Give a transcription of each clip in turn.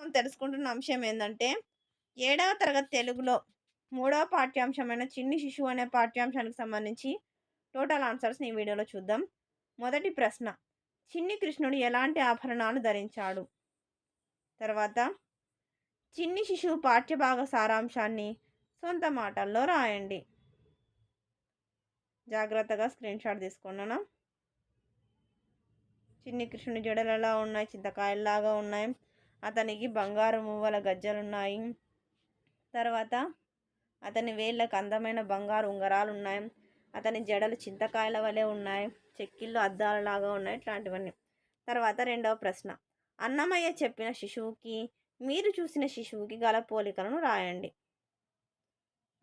మనం తెలుసుకుంటున్న అంశం ఏందంటే, 7వ తరగతి తెలుగులో మూడవ పాఠ్యాంశమైన చిన్ని శిశువు అనే పాఠ్యాంశానికి సంబంధించి టోటల్ ఆన్సర్స్‌ని ఈ వీడియోలో చూద్దాం. మొదటి ప్రశ్న: చిన్ని కృష్ణుడు ఎలాంటి ఆభరణాలు ధరించాడు? తర్వాత, చిన్ని శిశువు పాఠ్యభాగ సారాంశాన్ని సొంత మాటల్లో రాయండి. జాగ్రత్తగా స్క్రీన్‌షాట్ తీసుకోండనా. చిన్ని కృష్ణుని జడలు ఎలా ఉన్నాయి? చింతకాయల్లాగా ఉన్నాయి. అతనికి బంగారు మువ్వల గజ్జెలున్నాయి. తర్వాత, అతని వేళ్ళకు అందమైన బంగారు ఉంగరాలున్నాయి. అతని జడలు చింతకాయల వలె ఉన్నాయి. చెక్కిళ్ళు అద్దాలలాగా ఉన్నాయి. ఇట్లాంటివన్నీ. తర్వాత రెండవ ప్రశ్న: అన్నమయ్య చెప్పిన శిశువుకి, మీరు చూసిన శిశువుకి గల పోలికలను రాయండి.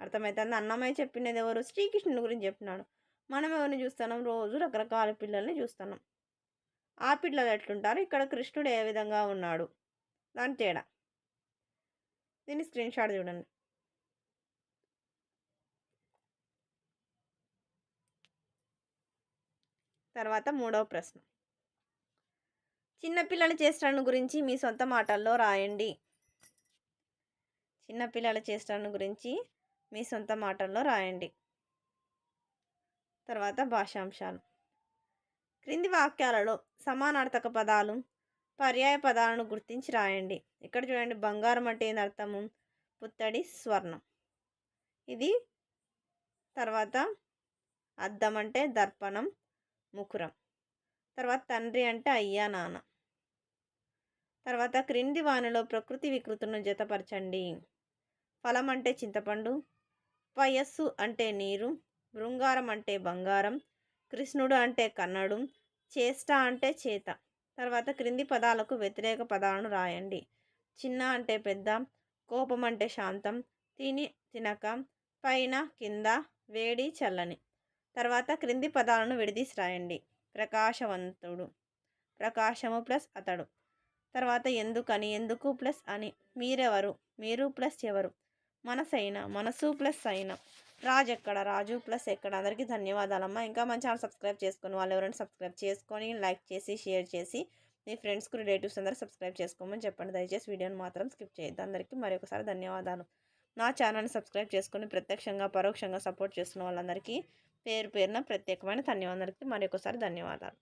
అర్థమవుతుందా? అన్నమయ్య చెప్పినది ఎవరు? శ్రీకృష్ణుని గురించి చెప్పినాడు. మనం ఎవరిని చూస్తున్నాం? రోజు రకరకాల పిల్లల్ని చూస్తున్నాం. ఆ పిల్లలు ఎట్లుంటారు, ఇక్కడ కృష్ణుడు ఏ విధంగా ఉన్నాడు, దాని తేడా. దీన్ని స్క్రీన్‌షాట్ చూడండి. తర్వాత మూడవ ప్రశ్న: చిన్నపిల్లల చేష్టలను గురించి మీ సొంత మాటల్లో రాయండి. చిన్నపిల్లల చేష్టలను గురించి మీ సొంత మాటల్లో రాయండి. తర్వాత భాషాంశాలు. క్రింది వాక్యాలలో సమానార్థక పదాలు, పర్యాయ పదాలను గుర్తించి రాయండి. ఇక్కడ చూడండి, బంగారం అంటే ఏంది అర్థము? పుత్తడి, స్వర్ణం. ఇది. తర్వాత, అద్దం అంటే దర్పణం, ముకురం. తర్వాత, తండ్రి అంటే అయ్యా, నాన్న. తర్వాత, క్రింది వానిలో ప్రకృతి వికృతులను జతపరచండి. ఫలం అంటే చింతపండు, పయస్సు అంటే నీరు, బృంగారం అంటే బంగారం, కృష్ణుడు అంటే కన్నడు, చేష్ట అంటే చేత. తర్వాత, క్రింది పదాలకు వ్యతిరేక పదాలను రాయండి. చిన్న అంటే పెద్ద, కోపం అంటే శాంతం, తిని తినక, పైన కింద, వేడి చల్లని. తర్వాత, క్రింది పదాలను విడదీసి రాయండి. ప్రకాశవంతుడు, ప్రకాశము ప్లస్ అతడు. తర్వాత, ఎందుకని, ఎందుకు ప్లస్ అని, మీరెవరు, మీరు ప్లస్ ఎవరు, మనసైన, మనసు ప్లస్ అయిన, రాజు ఎక్కడ, రాజు ప్లస్ ఎక్కడ. అందరికీ ధన్యవాదాలమ్మా. ఇంకా మన ఛానల్ సబ్స్క్రైబ్ చేసుకొని వాళ్ళు ఎవరైనా సబ్స్క్రైబ్ చేసుకొని, లైక్ చేసి, షేర్ చేసి, మీ ఫ్రెండ్స్కి, రిలేటివ్స్ అందరూ సబ్స్క్రైబ్ చేసుకోమని చెప్పండి. దయచేసి వీడియోని మాత్రం స్కిప్ చేయొద్దు. అందరికీ మరొకసారి ధన్యవాదాలు. నా ఛానల్ని సబ్స్క్రైబ్ చేసుకొని ప్రత్యక్షంగా, పరోక్షంగా సపోర్ట్ చేస్తున్న వాళ్ళందరికీ పేరు పేరున ప్రత్యేకమైన ధన్యవాదాలు. మరొకసారి ధన్యవాదాలు.